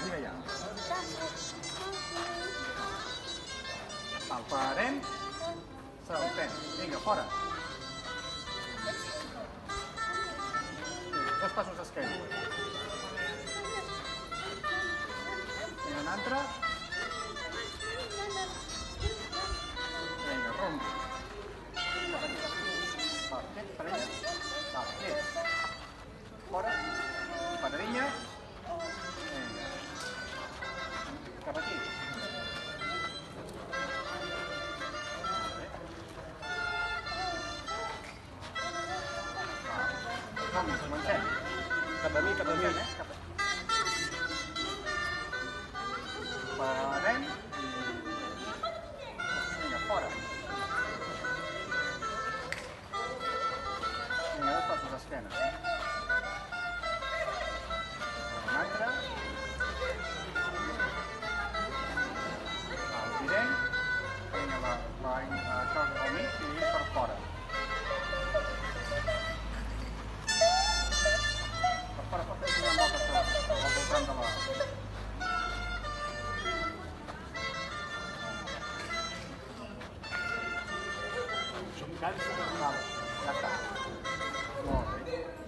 gira allà. Parem, saltem. Vinga, fora. Dos passos d'esquena. Vinga, un altre. Vinga, rompi. Quiet, parella. Quiet. Fora. Patadilla. Vinga. Cap aquí. Som-hi, comencem. Cap a mi, cap a mi. Parem. Vinga, fora. Vinga, dos passos d'esquena. Un altre. Girem. Vinga, això al mig i per fora. Per fora pot fer una volta al voltant de la... Som cansa. Vale, ja està. Molt bé.